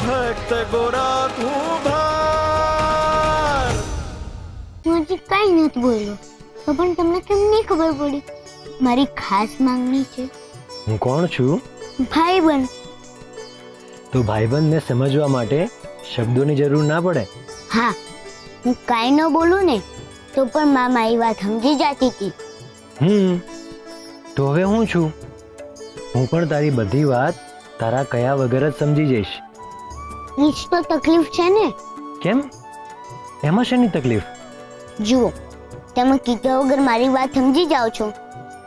ભક્ત ગોરા કુંભાર. હું હજી કાંઈ નથી બોલ્યો તો પણ તમને કેમ નહીં ખબર પડી? મારી ખાસ માંગણી છે. હું કોણ છું? ભાઈબંધ. તો ભાઈબંધને સમજવા માટે શબ્દોની જરૂર ના પડે. હા, હું કાંઈ ન બોલું ને તો પણ મામા એ વાત સમજી જતી હતી. તો હવે હું છું? હું પણ તારી બધી વાત તારા કયા વગર જ સમજી જઈશ. એ જ તો તકલીફ છે ને. કેમ? એમાં શેની તકલીફ? જુઓ, તમે કીધા વગર મારી વાત સમજી જાઓ છો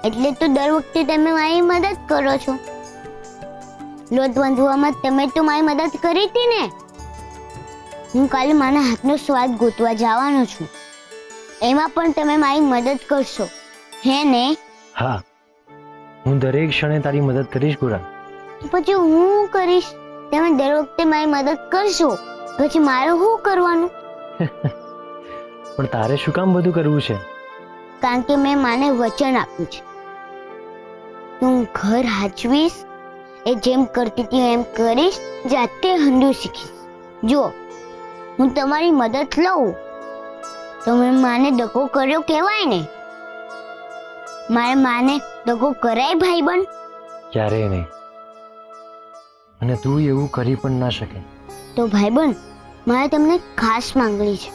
એટલે તો દર વખતે તમે મારી મદદ કરો છો. લોટ બાંધવામાં તમે તો મારી મદદ કરી હતી ને. હું કાલે મારા હાથનો સ્વાદ ગોતવા જવાનો છું, એમાં પણ તમે મારી મદદ કરશો, હે ને? હા, હું દરેક ક્ષણે તારી મદદ કરીશ ગોરા. પછી હું કરીશ? તમે દર વખતે મારી મદદ કરશો પછી મારે શું કરવાનું? પણ તારે શું કામ બધું કરવું છે? કારણ કે મેં માને વચન આપ્યું છે. હું ઘર હાચવીશ, એ જેમ કરતી હતી એમ કરીશ, જાતે હંડું શીખીશ. જો હું તમારી મદદ લઉં તો મેં માને દગો કર્યો કહેવાય ને. મારે માને દગો કરાય ભાઈબંધ? ક્યારેય નહીં. અને તું એવું કરી પણ ના શકે. તો ભાઈબંધ, મારે તમને ખાસ માંગણી છે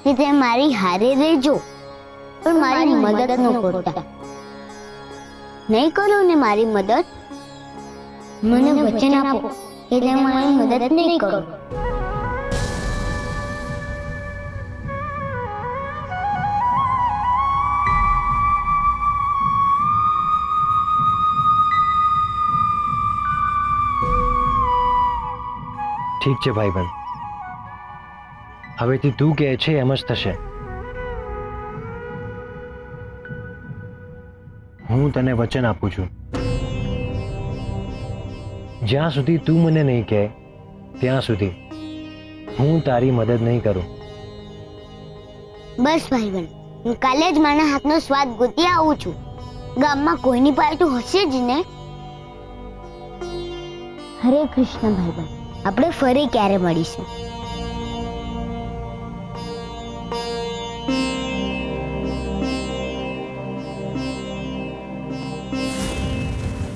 કે તમે મારી હારે રહેજો પણ મારી મદદ ન કરતા. નહીં કરો ને મારી મદદ, મને વચન આપો કે તમે મારી મદદ નહીં કરો. ઠીક છે ભાઈબંધ, હવેથી તું કહે છે એમ જ થશે. હું તને વચન આપું છું, જ્યાં સુધી તું મને નહીં કહે ત્યાં સુધી હું તારી મદદ નહીં કરું. બસ ભાઈબંધ, હું કાલે જ મારા હાથનો સ્વાદ ગોતી આવું છું. ગામમાં કોઈની પાલતું હશે જ ને. હરે કૃષ્ણ ભાઈબંધ, આપણે ફરી ક્યારે મળીશું?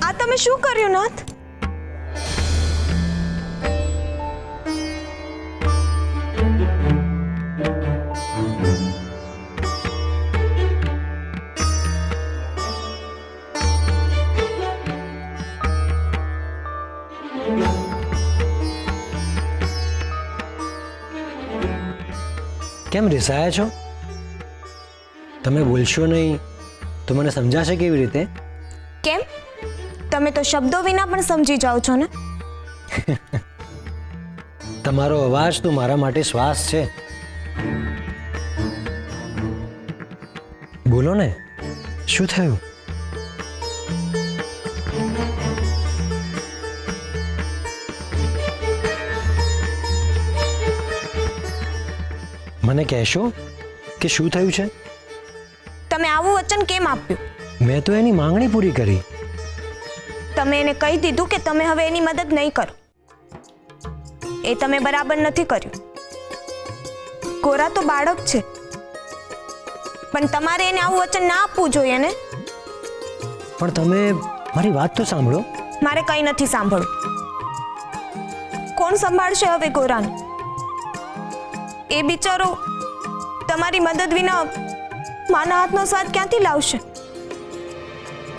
આ તમે શું કર્યું નાથ? કેમ રિસાયા છો? તમે બોલશો નહીં તો મને સમજાશે કેવી રીતે? કેમ? તમે તો શબ્દો વિના પણ સમજી જાઓ છો ને. તમારો અવાજ તો મારા માટે શ્વાસ છે. બોલો ને, શું થયું? મને કહેશો કે શું થયું છે? તમે આવું વચન કેમ આપ્યું? મેં તો એની માંગણી પૂરી કરી. તમે એને કહી દીધું કે તમે હવે એની મદદ નહીં કરો. એ તમે બરાબર નથી કર્યું. ગોરા તો બાળક છે, પણ તમારે એને આવું વચન ના આપવું જોઈએ ને. પણ તમે મારી વાત તો સાંભળો. મારે કંઈ નથી સાંભળવું. કોણ સંભાળશે હવે ગોરાને? એ બિચારો તમારી મદદ વિના માના હાથનો સ્વાદ ક્યાંથી લાવશે?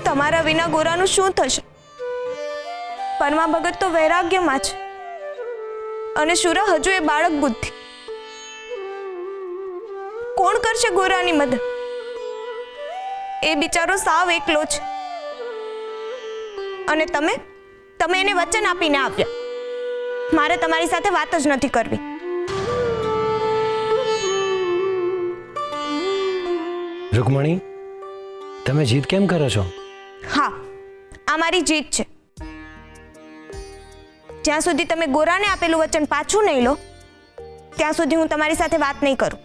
તમારા વિના ગોરાનું શું થશે? પરમા ભગત તો વૈરાગ્યમાં છે અને શુરા હજુ એ બાળક બુદ્ધિ. કોણ કરશે ગોરાની મદદ? એ બિચારો સાવ એકલો છે અને તમે એને વચન આપીને આવ્યા. મારે તમારી સાથે વાત જ નથી કરવી. રૂકમણી, તમે જીદ કેમ કરો છો? હા, આ મારી જીત છે. જ્યાં સુધી તમે ગોરાને આપેલું વચન પાછું નહીં લો ત્યાં સુધી હું તમારી સાથે વાત નહીં કરું.